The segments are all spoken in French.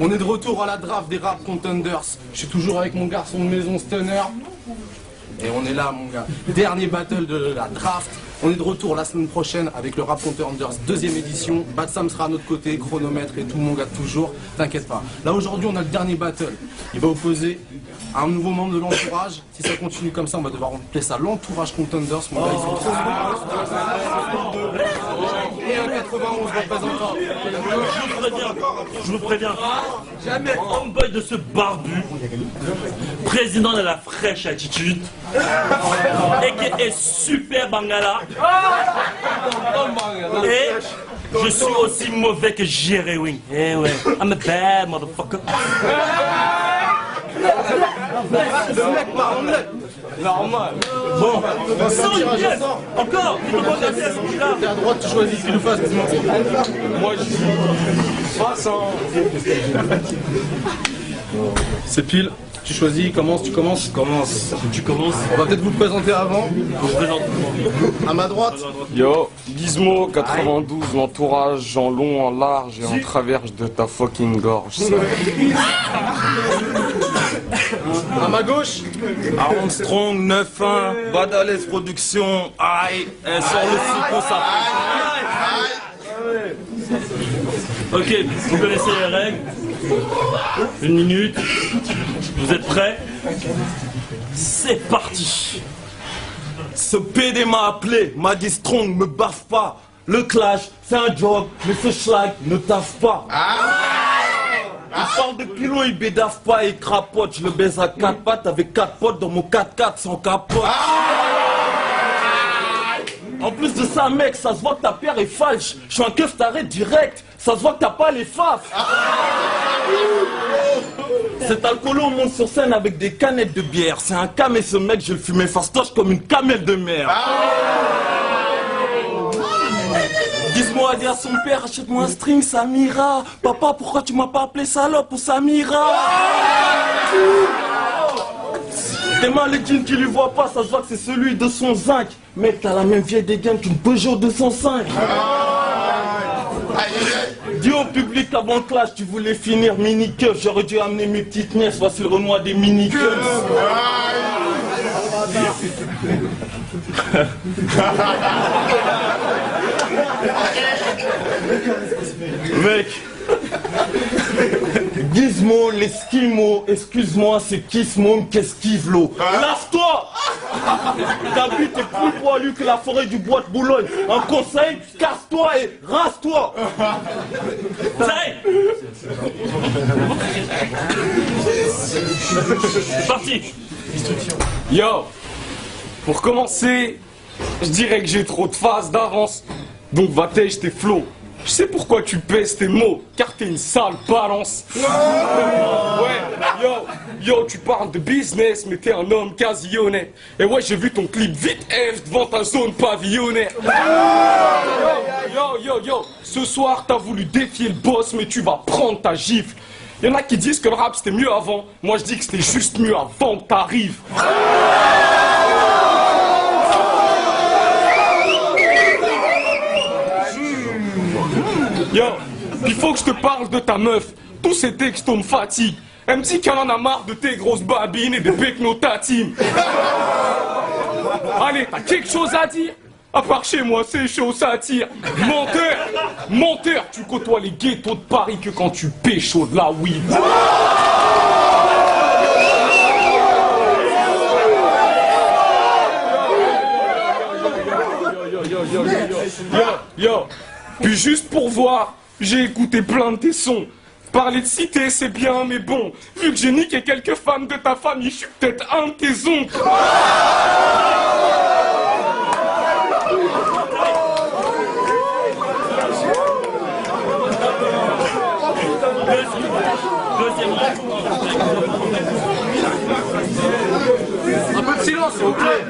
On est de retour à la draft des Rap Contenders. Je suis toujours avec mon garçon de maison Stunner. Et on est là, mon gars. Dernier battle de la draft. On est de retour la semaine prochaine avec le Rap Contenders deuxième édition. Bad Sam sera à notre côté, chronomètre et tout, mon gars, toujours. T'inquiète pas. Là, aujourd'hui, on a le dernier battle. Il va opposer un nouveau membre de l'entourage. Si ça continue comme ça, on va devoir appeler ça l'entourage Contenders. Mon gars, ils sont trop et un 91 représentant. Je vous préviens, jamais homeboy de ce barbu, président de la fraîche attitude, et qui est super bangala, et je suis aussi mauvais que Jerry Wing. Eh ouais, I'm a bad motherfucker. Normal. Bon, sans une pièce, encore, il me demande la pièce, là. T'es à droite, tu choisis qui le fasse. Moi je dis face hein. C'est pile. Tu choisis, commence, tu commences. Tu commences. On va peut-être vous le présenter avant. Je vous présente. À ma droite. Yo, Gizmo 92, l'entourage en long, en large et en travers de ta fucking gorge. À ma gauche. Armstrong 9-1, Badales Production, aïe, elle sort le psycho, ça. Ok, vous connaissez les règles. 1 minute. Vous êtes prêts? C'est parti. Ce PD m'a appelé, m'a dit Strong, me baffe pas. Le clash, c'est un job, mais ce schlag ne taffe pas. Il parle de kilo, il bédaffe pas, il crapote. Je le baise à 4 pattes avec 4 potes dans mon 4x4 sans capote. En plus de ça, mec, ça se voit que ta paire est falche. Je suis un keuf, t'arrêtes direct. Ça se voit que t'as pas les faf. Cet alcoolo monte sur scène avec des canettes de bière. C'est un cam et ce mec, je le fumais fastoche comme une camelle de mer. Dis-moi, dit à son père, achète-moi un string, Samira. Papa, pourquoi tu m'as pas appelé salope ou Samira? Tes mains, les jeans qui lui voient pas, ça se voit que c'est celui de son zinc. Mec, t'as la même vieille dégaine qu'une Peugeot 205. Dis au public avant le clash, tu voulais finir mini-keuf. J'aurais dû amener mes petites nièces, voici le Renoir des mini-keufs. Mec, Gizmo, l'esquimau, excuse-moi, c'est Kismo, qu'esquive l'eau. Lave-toi. Ta bite est plus poilue que la forêt du bois de Boulogne. Un conseil, casse-toi et rase-toi. C'est parti. Yo, pour commencer, je dirais que j'ai trop de phases d'avance. Donc va tèche tes flots. Je sais pourquoi tu pèses tes mots, car t'es une sale balance. Ouais, yo, tu parles de business, mais t'es un homme quasi honnête. Et ouais, j'ai vu ton clip vite F devant ta zone pavillonnaire. Yo, ce soir t'as voulu défier le boss, mais tu vas prendre ta gifle. Y'en a qui disent que le rap c'était mieux avant, moi je dis que c'était juste mieux avant que t'arrives. Yo, il faut que je te parle de ta meuf. Tous ces textos me fatiguent. Elle me dit qu'elle en a marre de tes grosses babines et des pecnotatines. Allez, t'as quelque chose à dire? À part chez moi, c'est chaud, ça tire. Menteur, tu côtoies les ghettos de Paris que quand tu pécho de la weed. Yo. Puis juste pour voir, j'ai écouté plein de tes sons. Parler de cité, c'est bien, mais bon, vu que j'ai niqué quelques femmes de ta famille, je suis peut-être un de tes oncles. Un peu de silence, s'il vous plaît.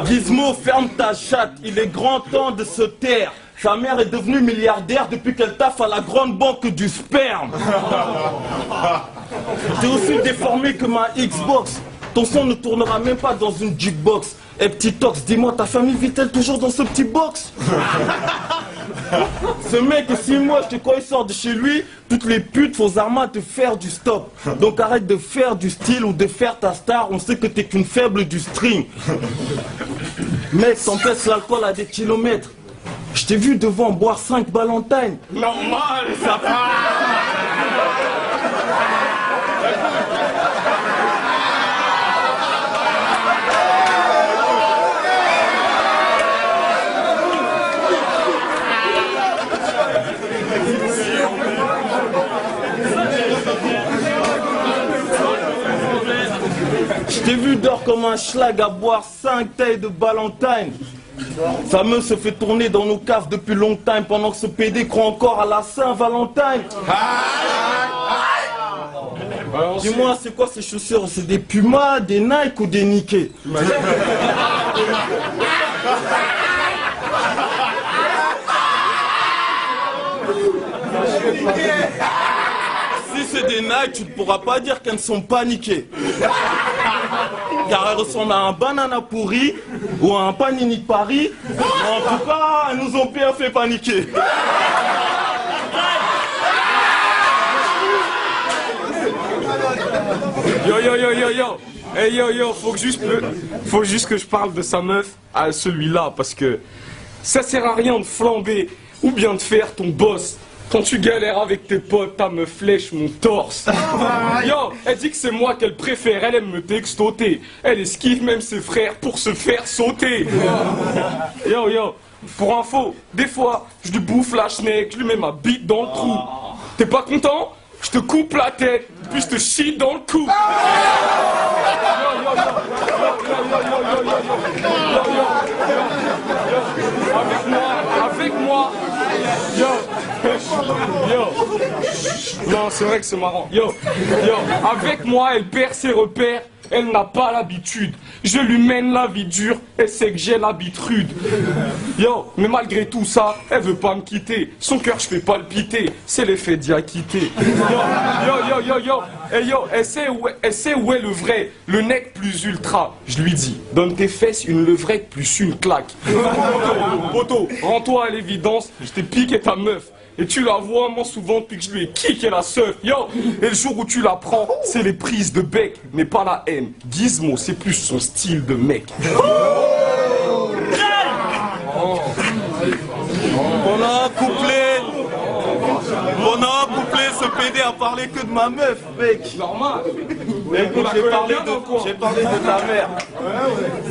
Gizmo, ferme ta chatte, il est grand temps de se taire. Sa mère est devenue milliardaire depuis qu'elle taffe à la grande banque du sperme. T'es aussi déformé que ma Xbox. Ton son ne tournera même pas dans une jukebox. Et petit Tox, dis-moi, ta famille vit-elle toujours dans ce petit box? Ce mec, si moi, quand il sort de chez lui, toutes les putes font armes te faire du stop. Donc arrête de faire du style ou de faire ta star, on sait que t'es qu'une faible du string. Mec, t'empêches l'alcool à des kilomètres. Je t'ai vu devant boire 5 Ballantines. Normal, ça Je t'ai vu dehors comme un schlag à boire 5 tailles de Ballantine. Sa meuf se fait tourner dans nos caves depuis longtemps pendant que ce PD croit encore à la Saint-Valentin. Dis-moi, c'est quoi ces chaussures? C'est des Puma, des Nike ou des Nike? Si c'est des Nike, tu ne pourras pas dire qu'elles ne sont pas niquées. Car elles ressemblent à un banana pourri ou à un panini de Paris. En tout cas, elles nous ont bien fait paniquer. Yo yo yo yo yo. Hey yo yo, faut juste que je parle de sa meuf à celui-là parce que ça sert à rien de flamber ou bien de faire ton boss. Quand tu galères avec tes potes, ta meuf flèche mon torse. Yo, elle dit que c'est moi qu'elle préfère, elle aime me textoter. Elle esquive même ses frères pour se faire sauter. Yo yo, pour info, des fois, je lui bouffe la schneck, je lui mets ma bite dans le trou. T'es pas content? Je te coupe la tête, puis je te chie dans le cou. Avec moi. Yo. Non, c'est vrai que c'est marrant. Yo. Avec moi, elle perd ses repères. Elle n'a pas l'habitude. Je lui mène la vie dure et c'est que j'ai l'habitude rude. Yo, mais malgré tout ça, elle veut pas me quitter. Son cœur je fais palpiter. C'est l'effet Diakité. Yo. Hey yo, elle sait où est le vrai, le nec plus ultra. Je lui dis, donne tes fesses une levrette plus une claque. Poto, rends-toi à l'évidence, je t'ai piqué ta meuf. Et tu la vois moins souvent depuis que je lui ai kické la seuf. Yo, et le jour où tu la prends, c'est les prises de bec, mais pas la haine. Gizmo, c'est plus son style de mec. On a couplé, ce PD a parlé que de ma meuf, mec. Normal. Écoute, j'ai parlé de ta mère.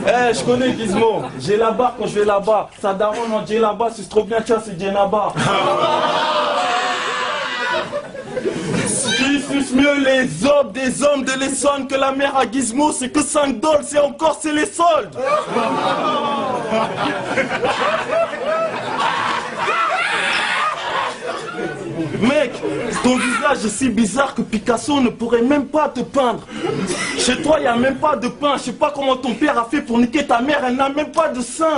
Eh, je connais Gizmo. J'ai la barre quand je vais là-bas. Ça daronne en là-bas, c'est trop bien, tiens, c'est Djenaba. Qui suce mieux les hommes des hommes de l'Essonne que la mère à Gizmo, c'est que 5 dollars, c'est encore, c'est les soldes. Mec, ton visage est si bizarre que Picasso ne pourrait même pas te peindre. Chez toi, il n'y a même pas de pain. Je sais pas comment ton père a fait pour niquer ta mère, elle n'a même pas de sein.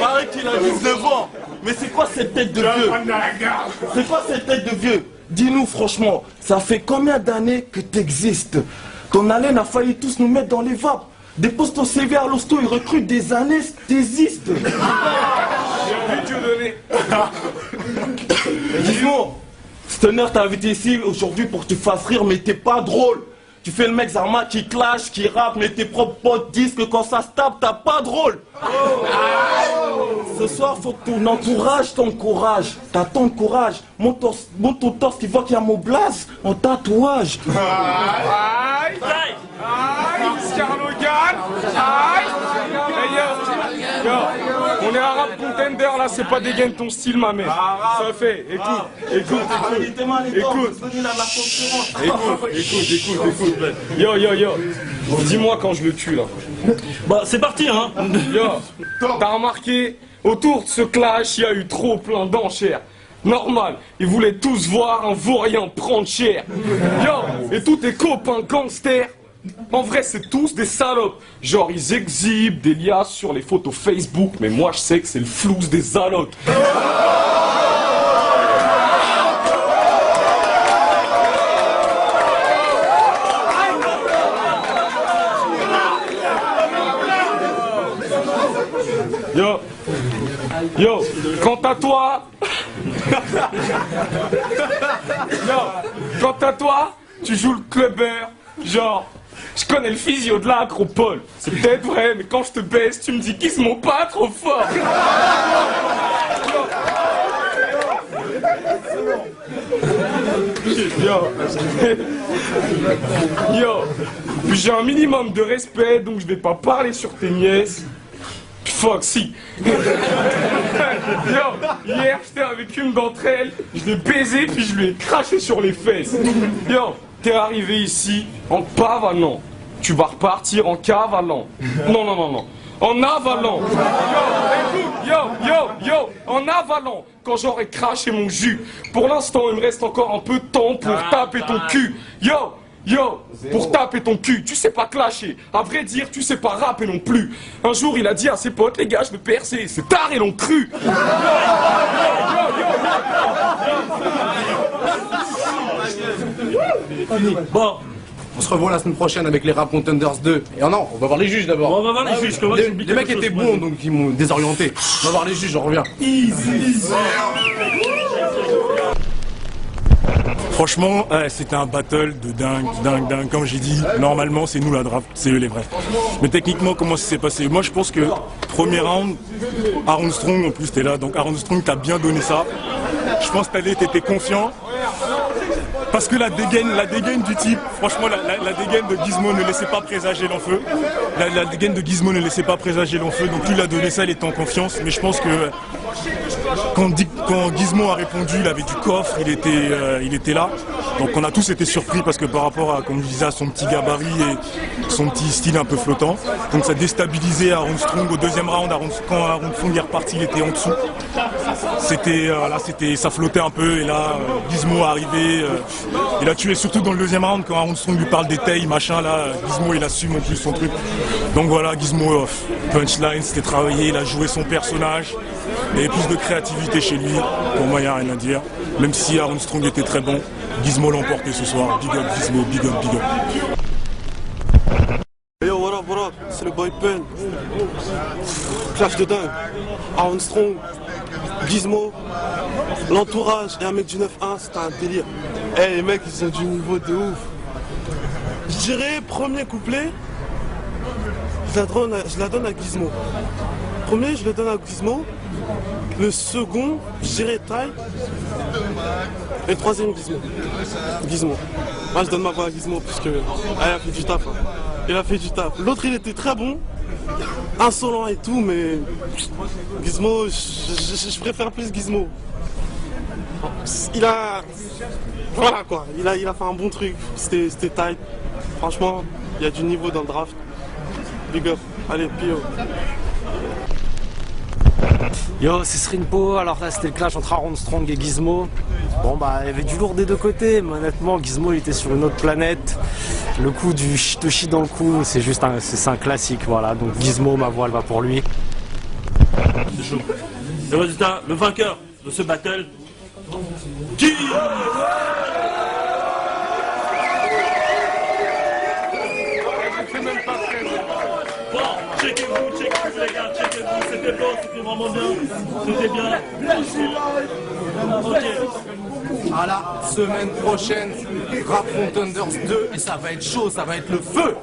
Paraît qu'il a 19 ans. Mais c'est quoi cette tête de vieux? C'est quoi cette tête de vieux? Dis-nous franchement, ça fait combien d'années que t'existes? Ton haleine a failli tous nous mettre dans les vapes. Dépose ton CV à l'hosto, ils recrutent des anesthésistes. J'ai vu Dieu donner. Dis-moi, Stoner t'a invité ici aujourd'hui pour que tu fasses rire, mais t'es pas drôle. Tu fais le mec Zarma qui clash, qui rappe, mais tes propres potes disent que quand ça se tape, t'as pas drôle. Ce soir, faut que ton entourage t'encourage. T'as ton courage. Monte ton torse, tu vois qu'il y a mon blaze en tatouage. Aïe, Scarlogan. Aïe. Hey, yo, on est un rap contender là, c'est pas dégaine ton style, ma mère. Ça fait, écoute. Yo. Dis-moi quand je le tue là. Bah, c'est parti, hein. Yo, t'as remarqué, autour de ce clash, il y a eu trop plein d'enchères. Normal, ils voulaient tous voir un vaurien prendre cher. Yo, et tous tes copains gangsters, en vrai c'est tous des salopes. Genre ils exhibent des liasses sur les photos Facebook, mais moi je sais que c'est le flouze des allocs. Yo, quant à toi... Yo, quant à toi, tu joues le clubbeur, genre... Je connais le physio de l'Acropole. C'est peut-être vrai, mais quand je te baisse, tu me dis qu'ils sont pas trop forts. Yo, puis j'ai un minimum de respect, donc je vais pas parler sur tes nièces. Fuck, si. Yo, hier j'étais avec une d'entre elles, je l'ai baisé puis je lui ai craché sur les fesses. Yo, t'es arrivé ici en pavanant. Tu vas repartir en cavalant. Non, non, non, non. En avalant. Yo, en avalant. Quand j'aurai craché mon jus. Pour l'instant, il me reste encore un peu de temps pour taper ton cul. Yo, pour taper ton cul, tu sais pas clasher. À vrai dire, tu sais pas rapper non plus. Un jour, il a dit à ses potes, les gars, je vais percer. C'est tard, ils l'ont cru. Bon, On se revoit la semaine prochaine avec les Rap Contenders 2. Et non, on va voir les juges d'abord. on va voir les juges. Les mecs étaient bons, donc ils m'ont désorienté. On va voir les juges, je reviens. Franchement, c'était un battle de dingue. Comme j'ai dit, normalement, c'est nous la draft, c'est eux les vrais. Mais techniquement, comment ça s'est passé? Moi, je pense que premier round, Aaron Strong, en plus, t'es là. Donc, Aaron Strong, t'as bien donné ça. Je pense que t'étais confiant. Parce que la dégaine du type, franchement, la dégaine de Gizmo ne laissait pas présager l'enfeu. La dégaine de Gizmo ne laissait pas présager l'enfeu. Donc, lui, il a donné ça, il était en confiance. Mais je pense que quand Gizmo a répondu, il avait du coffre, il était là. Donc on a tous été surpris parce que par rapport à, comme je disais, à son petit gabarit et son petit style un peu flottant. Donc ça déstabilisait Aaron Strong. Au deuxième round, quand Aaron Strong est reparti, il était en dessous. Ça flottait un peu et là, Gizmo est arrivé. Il a tué surtout dans le deuxième round quand Aaron Strong lui parle des tailles, machin là. Gizmo il assume en plus son truc. Donc voilà, Gizmo, punchline, c'était travaillé, il a joué son personnage. Il y avait plus de créativité chez lui, pour moi il n'y a rien à dire. Même si Aaron Strong était très bon, Gizmo l'a emporté ce soir. Big up Gizmo, big up, big up. Yo, what up, c'est le boy Pen. Clash de dingue. Aaron Strong, Gizmo, l'entourage et un mec du 9-1, c'était un délire. Eh les mecs, ils ont du niveau de ouf. Je dirais, premier couplet, je la donne à Gizmo. Premier, je le donne à Gizmo. Le second, je dirais Taille. Et le troisième, Gizmo. Moi, je donne ma voix à Gizmo parce que il a fait du taf. Hein. Il a fait du taf. L'autre, il était très bon, insolent et tout, mais Gizmo, je préfère plus Gizmo. Voilà quoi, il a fait un bon truc. C'était tight. Franchement, il y a du niveau dans le draft. Big up. Allez, Pio. Yo, c'est Srinpo, alors là c'était le clash entre Aaron Strong et Gizmo. Bon bah il y avait du lourd des deux côtés, mais honnêtement Gizmo il était sur une autre planète. Le coup du Shitoshi dans le cou, c'est un classique, voilà. Donc Gizmo, ma voix elle va pour lui. C'est chaud. Le résultat, le vainqueur de ce battle, qui bon, checkez-vous les gars, checkez-vous, c'était bon, c'était vraiment bien, c'était bien, ok. À la semaine prochaine, Rap Contenders 2, et ça va être chaud, ça va être le feu.